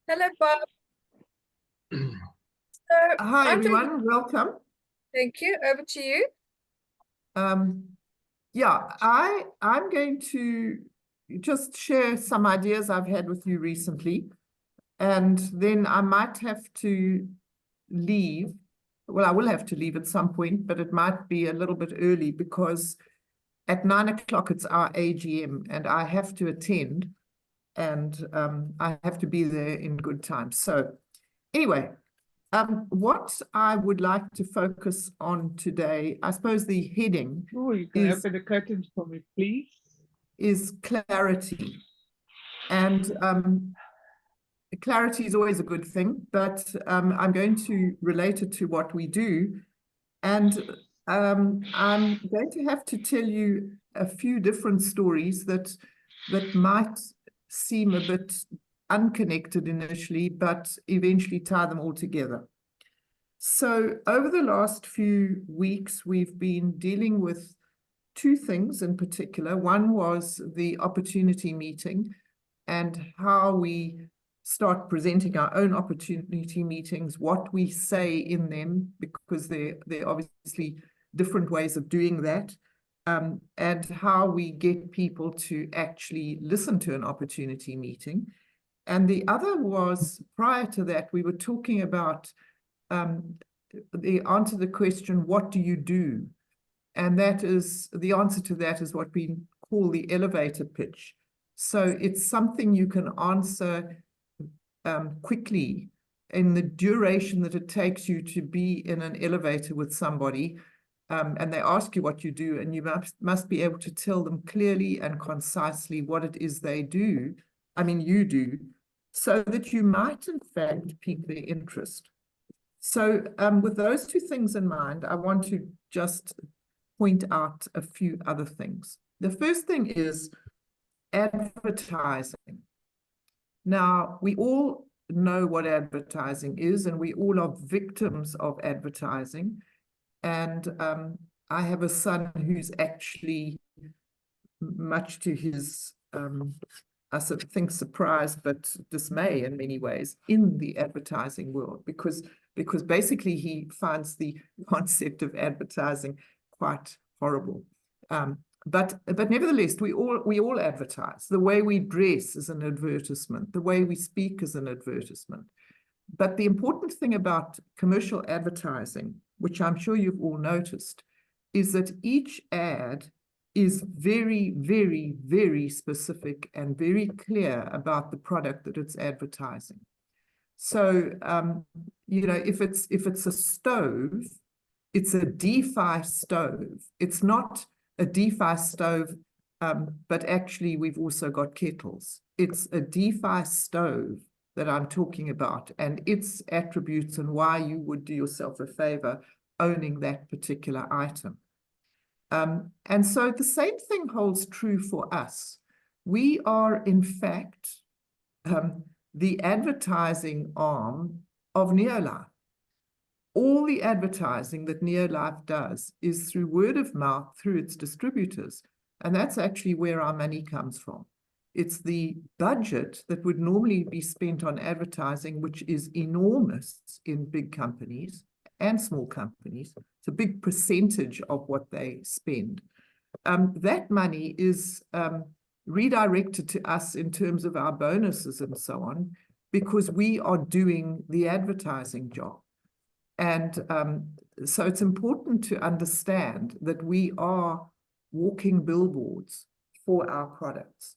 Hello, Bob. So Hi, I'm doing, everyone. Welcome. thank you. Over to you. Um, I'm going to just share some ideas I've had with you recently, and then I might have to leave. Well, I will have to leave at some point, but it might be a little bit early because at 9 o'clock it's our AGM, and I have to attend, and I have to be there in good time. So, anyway. What I would like to focus on today, I suppose the heading Oh, you can open the curtains for me, please. is clarity. And clarity is always a good thing, but I'm going to relate it to what we do. And I'm going to have to tell you a few different stories that might seem a bit unconnected initially, but eventually tie them all together. So over the last few weeks, we've been dealing with two things in particular. One was the opportunity meeting and how we start presenting our own opportunity meetings, what we say in them, because there are obviously different ways of doing that, and how we get people to actually listen to an opportunity meeting. And the other was, prior to that, we were talking about the answer to the question, what do you do? And that is, the answer to that is what we call the elevator pitch. So it's something you can answer quickly in the duration that it takes you to be in an elevator with somebody, and they ask you what you do, and you must be able to tell them clearly and concisely what it is they do, you do, so that you might in fact pique their interest. So with those two things in mind, I want to just point out a few other things. The first thing is advertising. Now, we all know what advertising is, and we all are victims of advertising. And I have a son who's actually, much to his, I think, surprise, but dismay in many ways, in the advertising world, because basically he finds the concept of advertising quite horrible. But nevertheless, we all advertise. The way we dress is an advertisement. The way we speak is an advertisement. But the important thing about commercial advertising, which I'm sure you've all noticed, is that each ad is very, very, very specific and very clear about the product that it's advertising. So, if it's a stove, it's a DeFi stove. It's not a DeFi stove, but actually we've also got kettles. It's a DeFi stove that I'm talking about, and its attributes and why you would do yourself a favor owning that particular item. And so the same thing holds true for us. We are, in fact, the advertising arm of Neolife. All the advertising that Neolife does is through word of mouth, through its distributors. And that's actually where our money comes from. It's the budget that would normally be spent on advertising, which is enormous in big companies and small companies. It's a big percentage of what they spend. That money is redirected to us in terms of our bonuses and so on, because we are doing the advertising job. And so it's important to understand that we are walking billboards for our products.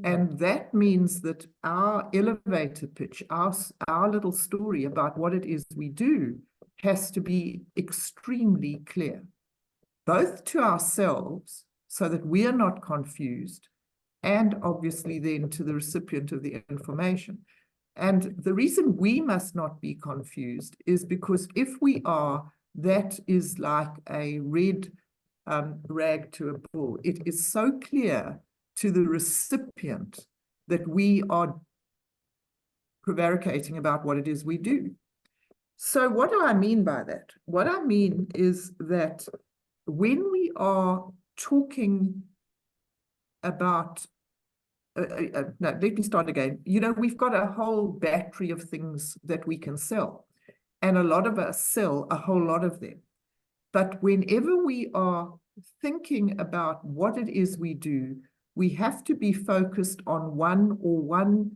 And that means that our elevator pitch, our little story about what it is we do, has to be extremely clear, both to ourselves so that we are not confused, and obviously then to the recipient of the information. And the reason we must not be confused is because if we are, that is like a red rag to a bull. It is so clear to the recipient that we are prevaricating about what it is we do. So what do I mean by that? What I mean is that when we are talking about no, let me start again. You know, we've got a whole battery of things that we can sell, and a lot of us sell a whole lot of them. But whenever we are thinking about what it is we do, we have to be focused on one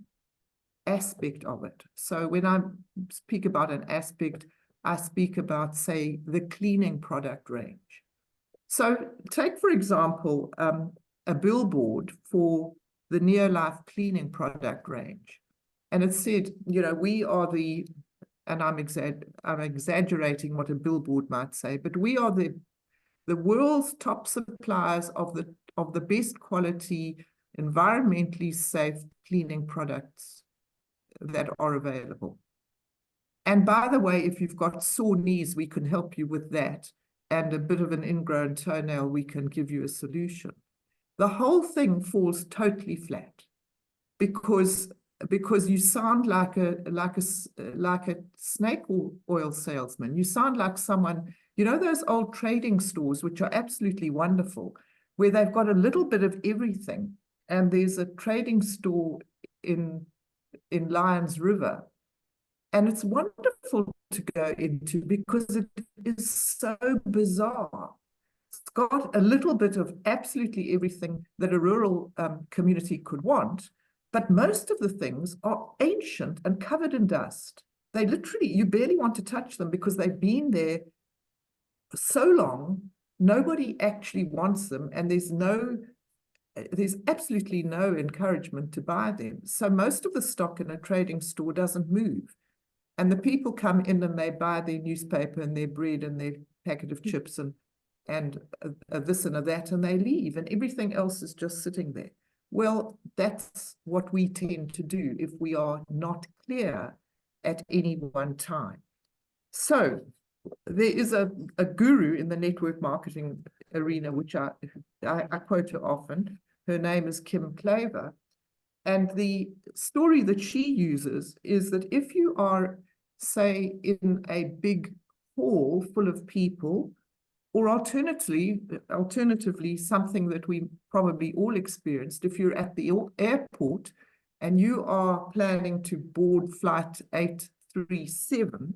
aspect of it. So when I speak about an aspect, I speak about, say, the cleaning product range. So take, for example, a billboard for the Neolife cleaning product range. And it said, you know, we are the, and I'm exaggerating what a billboard might say, but we are the world's top suppliers of the best quality, environmentally safe cleaning products that are available. And by the way, if you've got sore knees, we can help you with that. And a bit of an ingrown toenail, we can give you a solution. The whole thing falls totally flat because you sound like a snake oil salesman. You sound like someone, you know, those old trading stores, which are absolutely wonderful, where they've got a little bit of everything. And there's a trading store in Lions River, and it's wonderful to go into because it is so bizarre. It's got a little bit of absolutely everything that a rural community could want, but most of the things are ancient and covered in dust. They literally, you barely want to touch them because they've been there so long, nobody actually wants them, and there's absolutely no encouragement to buy them. So most of the stock in a trading store doesn't move. And the people come in and they buy their newspaper and their bread and their packet of chips and this and that, and they leave, and everything else is just sitting there. Well, that's what we tend to do if we are not clear at any one time. So there is a guru in the network marketing arena, which I quote her often. Her name is Kim Klaver. And the story that she uses is that if you are, say, in a big hall full of people, or alternatively, something that we probably all experienced, if you're at the airport and you are planning to board flight 837,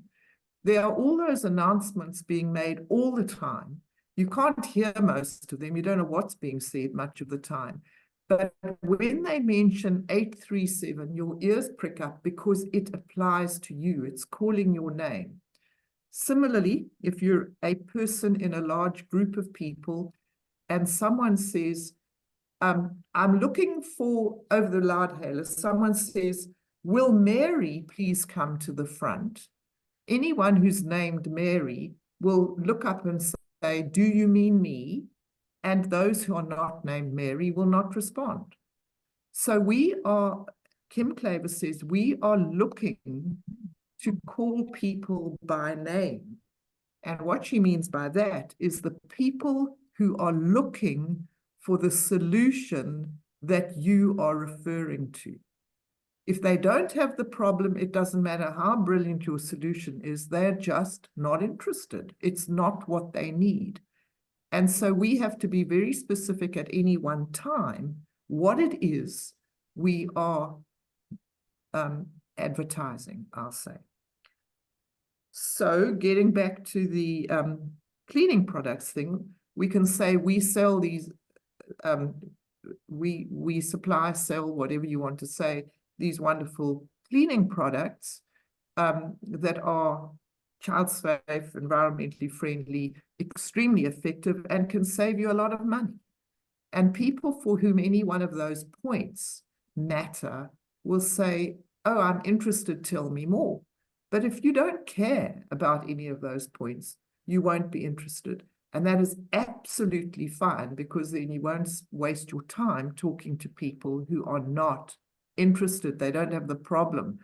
there are all those announcements being made all the time. You can't hear most of them. You don't know what's being said much of the time. But when they mention 837, your ears prick up because it applies to you. It's calling your name. Similarly, if you're a person in a large group of people and someone says, I'm looking for, over the loudhailer, someone says, will Mary please come to the front? Anyone who's named Mary will look up and say, do you mean me? And those who are not named Mary will not respond. So Kim Klaver says, we are looking to call people by name. And what she means by that is the people who are looking for the solution that you are referring to. If they don't have the problem, it doesn't matter how brilliant your solution is, they're just not interested. It's not what they need. And so we have to be very specific at any one time what it is we are advertising, I'll say. So getting back to the cleaning products thing, we can say we sell these, we supply, sell, whatever you want to say, these wonderful cleaning products that are child safe, environmentally friendly, extremely effective, and can save you a lot of money. And people for whom any one of those points matter will say, oh, I'm interested, tell me more. But if you don't care about any of those points, you won't be interested. And that is absolutely fine, because then you won't waste your time talking to people who are not interested. They don't have the problem.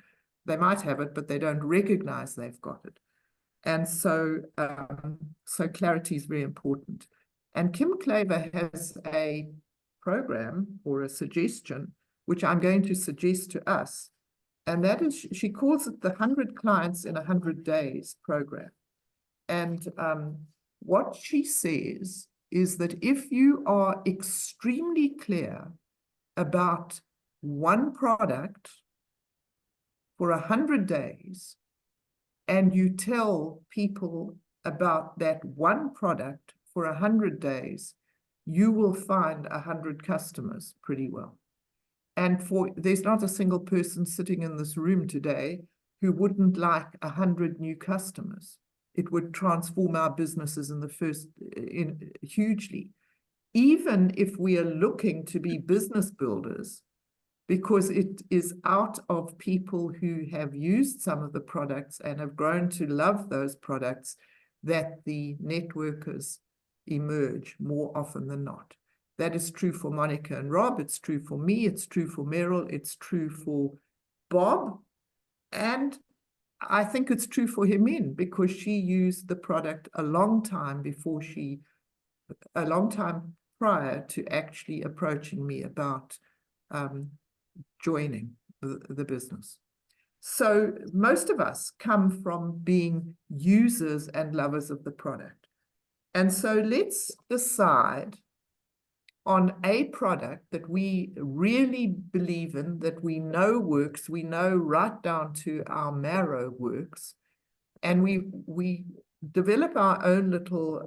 They might have it, but they don't recognize they've got it. And so, so clarity is very important. And Kim Klaver has a program or a suggestion, which I'm going to suggest to us. And that is, she calls it the 100 Clients in 100 Days program. And what she says is that if you are extremely clear about one product for 100 days, and you tell people about that one product for 100 days, you will find 100 customers pretty well. And there's not a single person sitting in this room today who wouldn't like 100 new customers. It would transform our businesses hugely. Even if we are looking to be business builders, because it is out of people who have used some of the products and have grown to love those products that the networkers emerge more often than not. That is true for Monica and Rob. It's true for me. It's true for Meryl. It's true for Bob. And I think it's true for Hermine, because she used the product a long time prior to actually approaching me about joining the business. So most of us come from being users and lovers of the product. And so let's decide on a product that we really believe in, that we know works, we know right down to our marrow works, and we develop our own little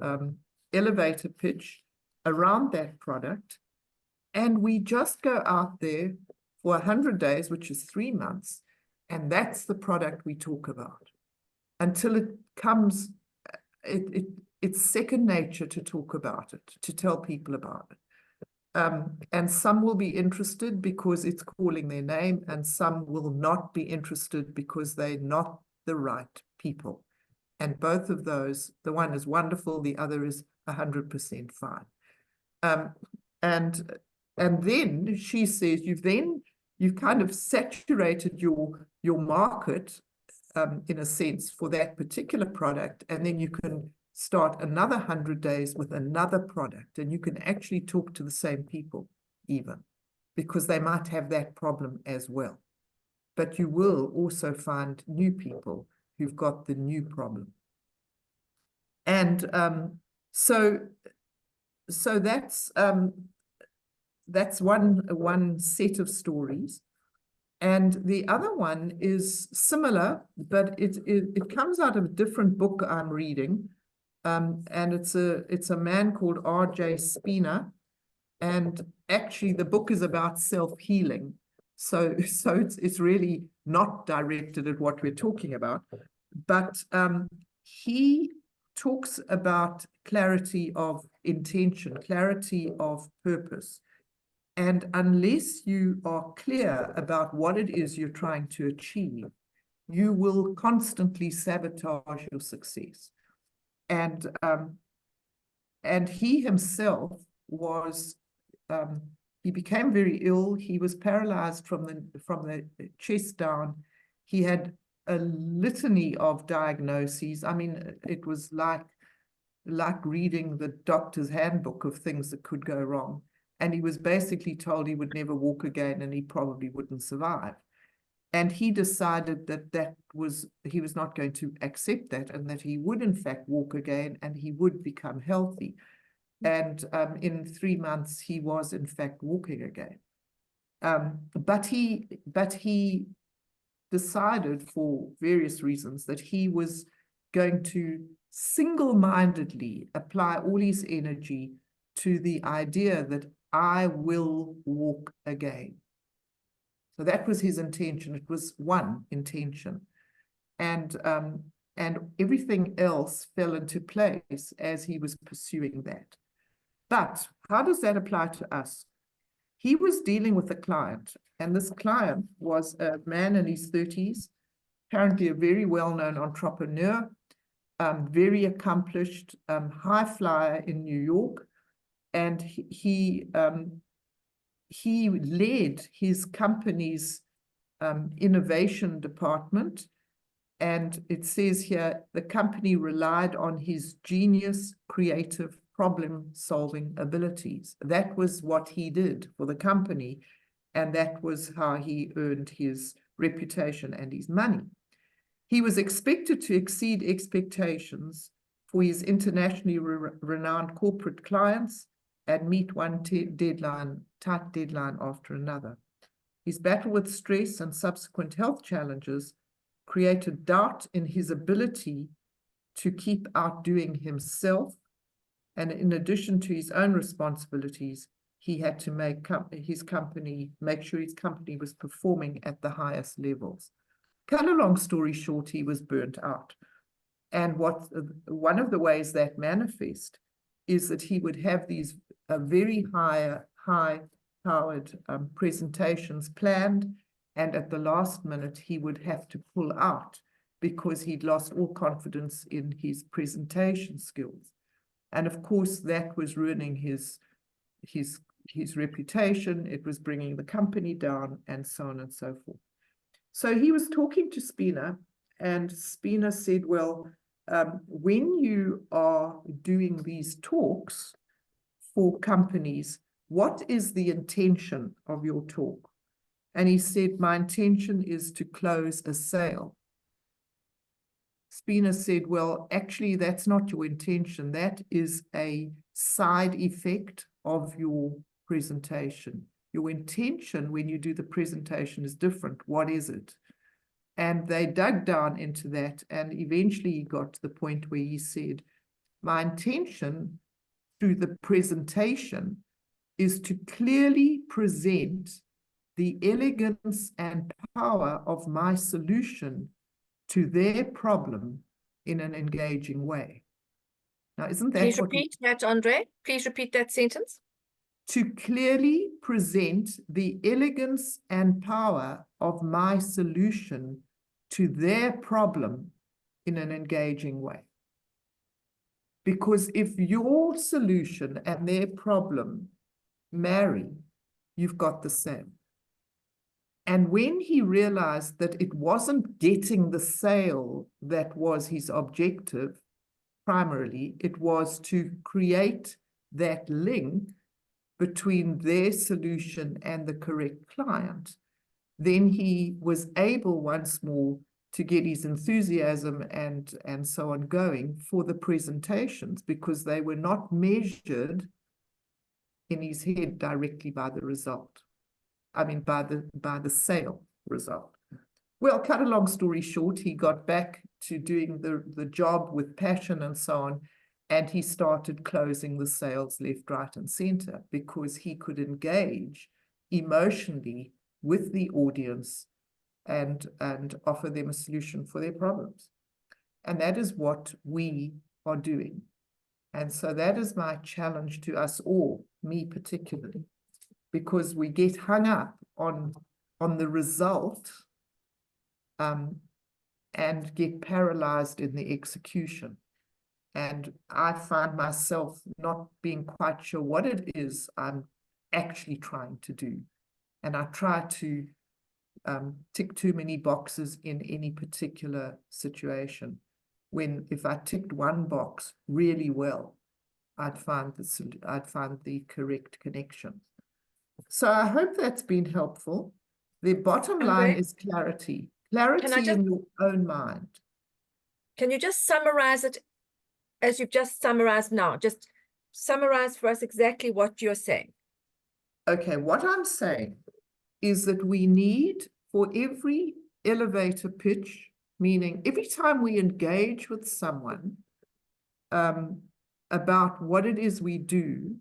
elevator pitch around that product, and we just go out there for 100 days, which is 3 months, and that's the product we talk about until it comes, it's second nature to talk about it, to tell people about it. And some will be interested because it's calling their name, and some will not be interested because they're not the right people. And both of those, the one is wonderful, the other is 100% fine. And then she says, you've kind of saturated your market, in a sense, for that particular product, and then you can start another 100 days with another product, and you can actually talk to the same people even, because they might have that problem as well. But you will also find new people who've got the new problem. And so that's one set of stories. And the other one is similar, but it comes out of a different book I'm reading. And it's a man called R.J. Spina, and actually the book is about self-healing. So it's really not directed at what we're talking about, but he talks about clarity of intention, clarity of purpose. And unless you are clear about what it is you're trying to achieve, you will constantly sabotage your success. And he himself was, he became very ill. He was paralyzed from the chest down. He had a litany of diagnoses. I mean, it was like reading the doctor's handbook of things that could go wrong. And he was basically told he would never walk again and he probably wouldn't survive. And he decided that he was not going to accept that, and that he would in fact walk again and he would become healthy. And in 3 months, he was in fact walking again. But he decided for various reasons that he was going to single-mindedly apply all his energy to the idea that I will walk again. So that was his intention. It was one intention. And everything else fell into place as he was pursuing that. But how does that apply to us? He was dealing with a client, and this client was a man in his 30s, apparently a very well-known entrepreneur, very accomplished, high flyer in New York. And he led his company's innovation department. And it says here, the company relied on his genius, creative, problem-solving abilities. That was what he did for the company, and that was how he earned his reputation and his money. He was expected to exceed expectations for his internationally renowned corporate clients and meet one tight deadline after another. His battle with stress and subsequent health challenges created doubt in his ability to keep outdoing himself. And in addition to his own responsibilities, he had to make sure his company was performing at the highest levels. Cut a long story short, he was burnt out. And one of the ways that manifest is that he would have these very high-powered presentations planned, and at the last minute he would have to pull out because he'd lost all confidence in his presentation skills. And of course, that was ruining his reputation. It was bringing the company down, and so on and so forth. So he was talking to Spina, and Spina said, well, when you are doing these talks for companies, what is the intention of your talk? And he said, my intention is to close a sale. Spina said, well, actually, that's not your intention. That is a side effect of your presentation. Your intention when you do the presentation is different. What is it? And they dug down into that, and eventually he got to the point where he said, my intention through the presentation is to clearly present the elegance and power of my solution to their problem in an engaging way. Now, isn't that Please repeat that, Andre. Please repeat that sentence. To clearly present the elegance and power of my solution to their problem in an engaging way. Because if your solution and their problem marry, you've got the same. And when he realized that it wasn't getting the sale that was his objective, primarily, it was to create that link between their solution and the correct client, then he was able once more to get his enthusiasm and so on going for the presentations, because they were not measured in his head directly by the result. I mean, by the sale result. Well, cut a long story short, he got back to doing the job with passion and so on, and he started closing the sales left, right, and center, because he could engage emotionally with the audience and offer them a solution for their problems. And that is what we are doing. And so that is my challenge to us all, me particularly, because we get hung up on the result and get paralyzed in the execution. And I find myself not being quite sure what it is I'm actually trying to do. And I try to tick too many boxes in any particular situation, when if I ticked one box really well, I'd find the correct connection. So I hope that's been helpful. The bottom line is clarity. Clarity in your own mind. Can you just summarize it as you've just summarized now? Just summarize for us exactly what you're saying. Okay, what I'm saying is that we need, for every elevator pitch, meaning every time we engage with someone about what it is we do,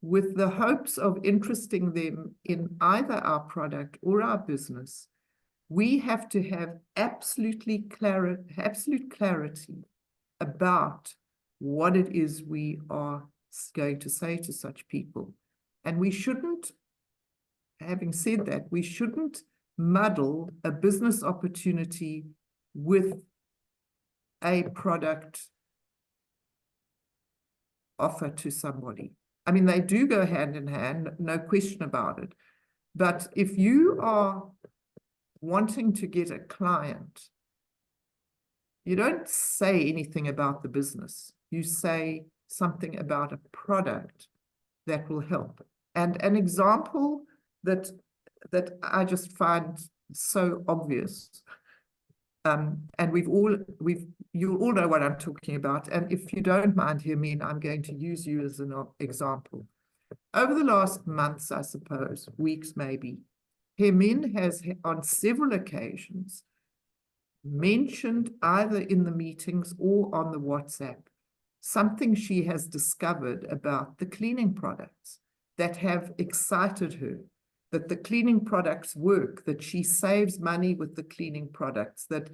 with the hopes of interesting them in either our product or our business, we have to have absolute clarity about what it is we are going to say to such people. And we shouldn't, having said that, we shouldn't muddle a business opportunity with a product offer to somebody. I mean, they do go hand in hand, no question about it. But if you are wanting to get a client, you don't say anything about the business. You say something about a product that will help. And an example that I just find so obvious, and you'll all know what I'm talking about. And if you don't mind, Hermine, I'm going to use you as an example. Over the last months, I suppose, weeks maybe, Hermine has on several occasions mentioned either in the meetings or on the WhatsApp something she has discovered about the cleaning products that have excited her, that the cleaning products work, that she saves money with the cleaning products, that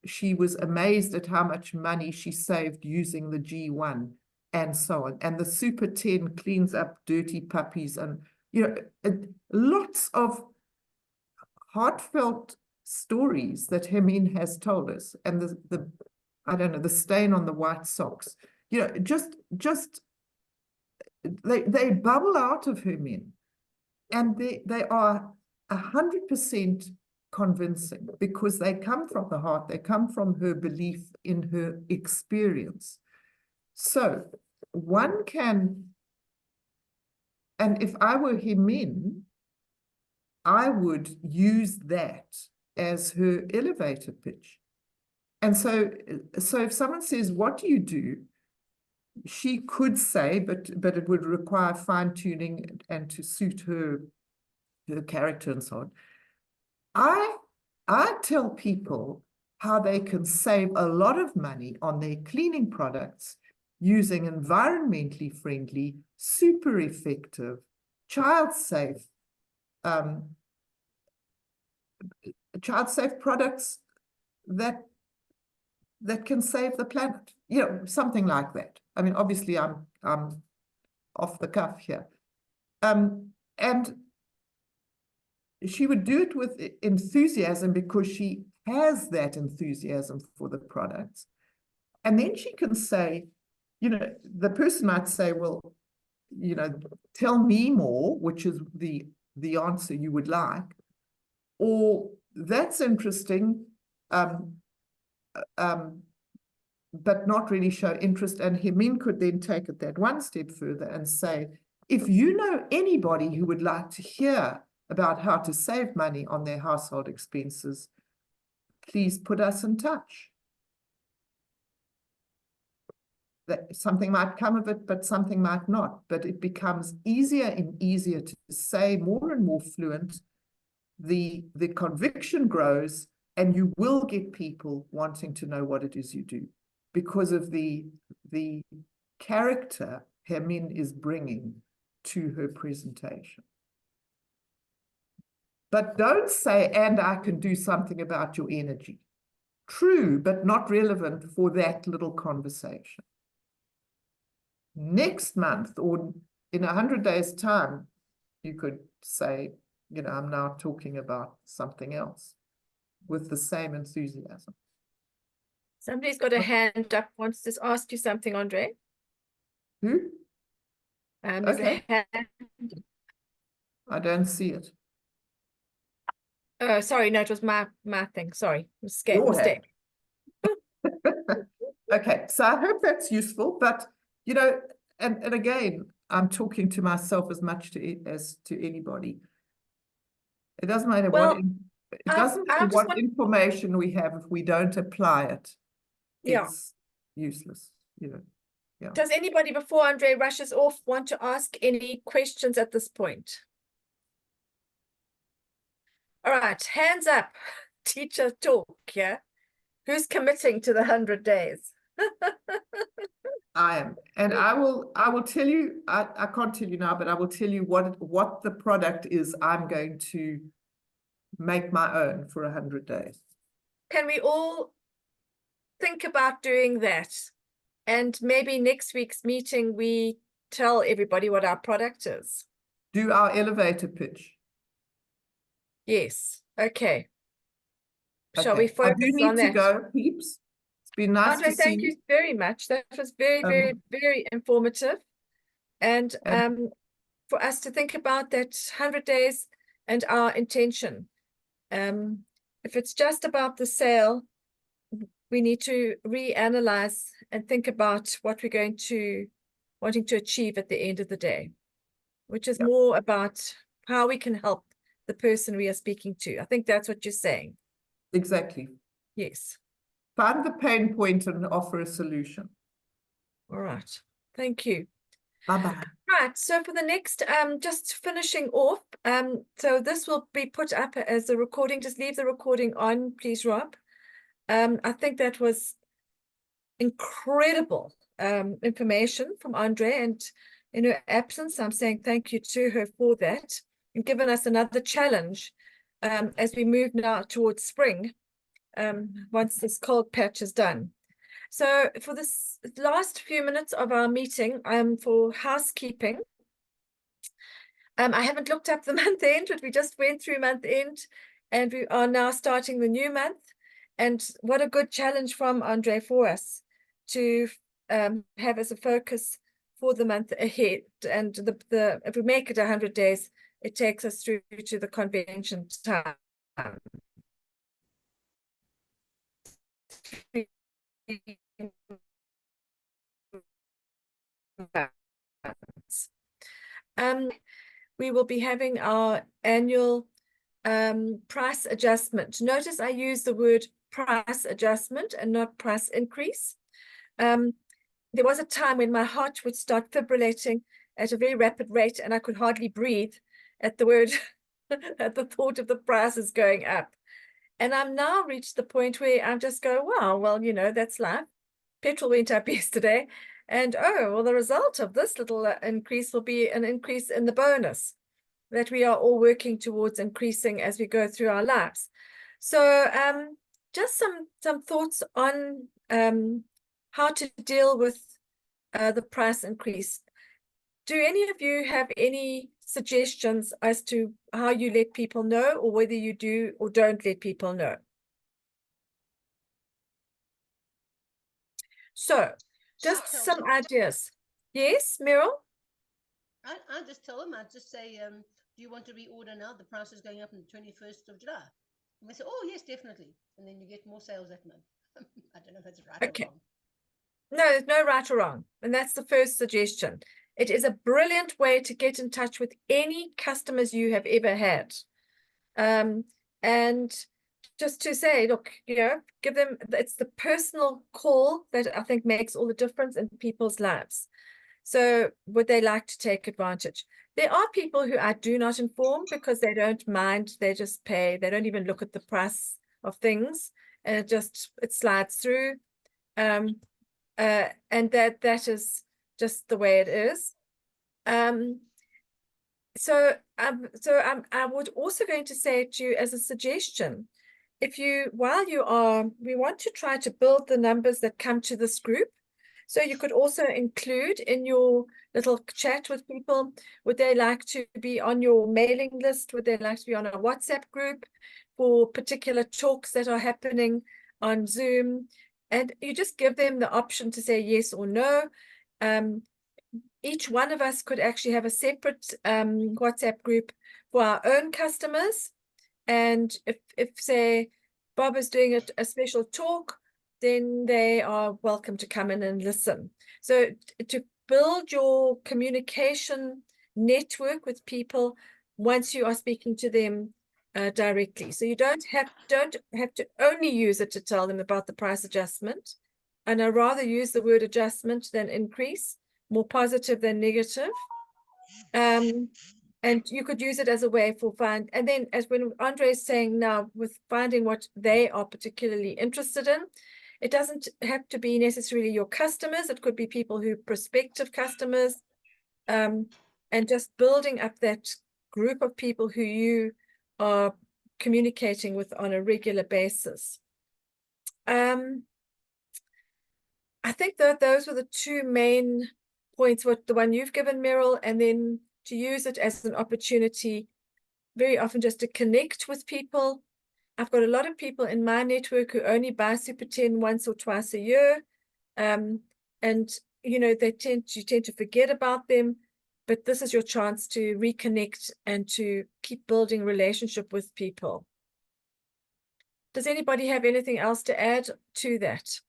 she was amazed at how much money she saved using the G1 and so on. And the Super 10 cleans up dirty puppies and, you know, lots of heartfelt stories that Hermine has told us. And the I don't know, the stain on the white socks, you know, just they bubble out of Hermine, and they are 100% convincing because they come from the heart, they come from her belief in her experience. So one can, and if I were Hermine, I would use that as her elevator pitch. And so if someone says, what do you do? She could say, but it would require fine-tuning and to suit her character and so on. I tell people how they can save a lot of money on their cleaning products using environmentally friendly, super effective, child-safe products that can save the planet, you know, something like that. I mean, obviously, I'm off the cuff here, and she would do it with enthusiasm because she has that enthusiasm for the products, and then she can say, you know, the person might say, well, you know, tell me more, which is the answer you would like, or that's interesting. But not really show interest. And Hermine could then take it that one step further and say, if you know anybody who would like to hear about how to save money on their household expenses, please put us in touch. That something might come of it, but something might not. But it becomes easier and easier to say, more and more fluent. The conviction grows, and you will get people wanting to know what it is you do because of the character Hermine is bringing to her presentation. But don't say, and I can do something about your energy. True, but not relevant for that little conversation. Next month or in 100 days' time, you could say, you know, I'm now talking about something else with the same enthusiasm. Somebody's got a hand up, wants to ask you something, Andre. Who? There's Okay. a hand. I don't see it. Oh, sorry, no, it was my thing. Sorry, Your mistake. Okay, so I hope that's useful. But you know, and again, I'm talking to myself as much as to anybody. It doesn't matter what information we have if we don't apply it. Yeah. It's useless, you know. Yeah. Does anybody before Andre rushes off want to ask any questions at this point? All right, hands up. Teacher talk, yeah? Who's committing to the 100 days? I am, and I will tell you, I can't tell you now, but I will tell you what the product is I'm going to make my own for 100 days. Can we all think about doing that? And maybe next week's meeting, we tell everybody what our product is. Do our elevator pitch. Yes. Okay. Shall Okay. we focus on that? I do need to go, peeps. It's been nice Andre, to see thank you very much. That was very, very informative. And for us to think about that 100 days and our intention. If it's just about the sale, we need to reanalyze and think about what we're wanting to achieve at the end of the day, which is more about how we can help the person we are speaking to. I think that's what you're saying. Exactly. Yes. Find the pain point and offer a solution. All right. Thank you. Bye-bye. Right, so for the next, just finishing off, so this will be put up as a recording. Just leave the recording on, please, Rob. I think that was incredible information from Andre, and in her absence, I'm saying thank you to her for that, and given us another challenge as we move now towards spring, once this cold patch is done. So for this last few minutes of our meeting, for housekeeping, I haven't looked up the month end, but we just went through month end, and we are now starting the new month. And what a good challenge from Andre for us to have as a focus for the month ahead. And if we make it 100 days, it takes us through to the convention time. We will be having our annual price adjustment. Notice I use the word price adjustment and not price increase. There was a time when my heart would start fibrillating at a very rapid rate, and I could hardly breathe at the word, at the thought of the prices going up. And I'm now reached the point where I'm just going, wow, well, you know, that's life. Petrol went up yesterday, and oh, well, the result of this little increase will be an increase in the bonus that we are all working towards increasing as we go through our lives. So just some thoughts on how to deal with the price increase. Do any of you have any suggestions as to how you let people know, or whether you do or don't let people know? So just some ideas. Yes, Meryl? I just tell them, I just say, do you want to reorder now? The price is going up on the 21st of July. And they say, oh, yes, definitely. And then you get more sales that month. I don't know if that's right or wrong. No, there's no right or wrong. And that's the first suggestion. It is a brilliant way to get in touch with any customers you have ever had. And just to say, look, you know, give them, it's the personal call that I think makes all the difference in people's lives. So would they like to take advantage? There are people who I do not inform because they don't mind. They just pay. They don't even look at the price of things, and it slides through. And that is just the way it is. So I would also going to say to you as a suggestion, we want to try to build the numbers that come to this group. So you could also include in your little chat with people, would they like to be on your mailing list? Would they like to be on a WhatsApp group for particular talks that are happening on Zoom? And you just give them the option to say yes or no. Each one of us could actually have a separate WhatsApp group for our own customers. And if say, Bob is doing a special talk, then they are welcome to come in and listen. So to build your communication network with people once you are speaking to them directly. So you don't have to only use it to tell them about the price adjustment. And I'd rather use the word adjustment than increase, more positive than negative. And you could use it as a way for and then as when Andre is saying now, with finding what they are particularly interested in, it doesn't have to be necessarily your customers. It could be people who prospective customers, and just building up that group of people who you are communicating with on a regular basis. I think that those were the two main points, the one you've given, Meryl, and then to use it as an opportunity very often just to connect with people. I've got a lot of people in my network who only buy Super 10 once or twice a year. And, you know, you tend to forget about them, but this is your chance to reconnect and to keep building relationship with people. Does anybody have anything else to add to that?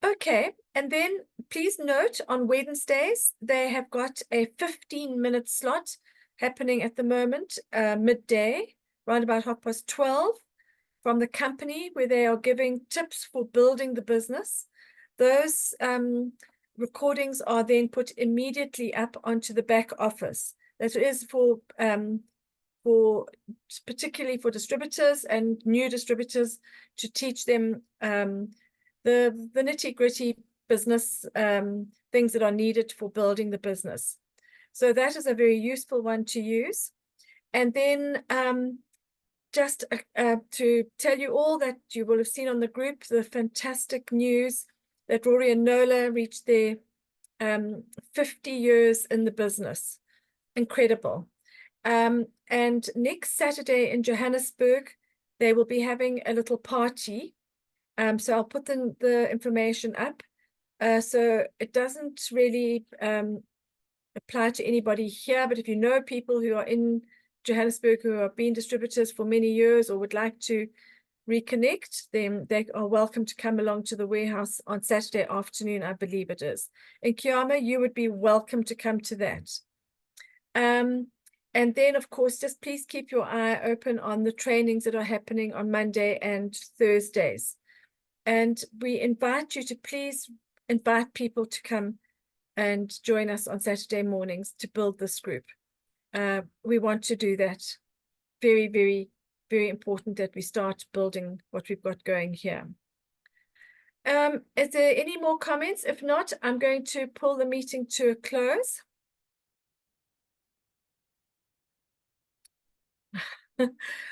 Okay, and then please note on Wednesdays, they have got a 15-minute slot happening at the moment, midday, around about 12:30, from the company, where they are giving tips for building the business. those recordings are then put immediately up onto the back office. That is for particularly for distributors and new distributors, to teach them the nitty-gritty business things that are needed for building the business. So that is a very useful one to use. And then just to tell you all that you will have seen on the group, the fantastic news that Rory and Nola reached their 50 years in the business. Incredible. And next Saturday in Johannesburg, they will be having a little party. So I'll put the information up. So it doesn't really apply to anybody here, but if you know people who are in Johannesburg who have been distributors for many years or would like to reconnect, then they are welcome to come along to the warehouse on Saturday afternoon, I believe it is. And Kiama, you would be welcome to come to that. And then, of course, just please keep your eye open on the trainings that are happening on Monday and Thursdays. And we invite you to please invite people to come and join us on Saturday mornings to build this group. We want to do that. Very, very, very important that we start building what we've got going here. Is there any more comments? If not, I'm going to pull the meeting to a close.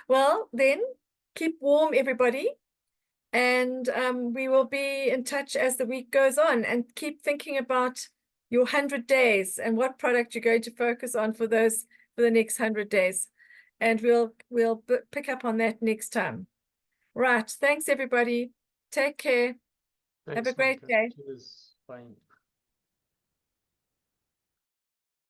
Well, then, keep warm, everybody. And we will be in touch as the week goes on, and keep thinking about your 100 days and what product you're going to focus on for the next 100 days. And we'll pick up on that next time. Right. Thanks, everybody. Take care. Have a great day. Cheers. Bye.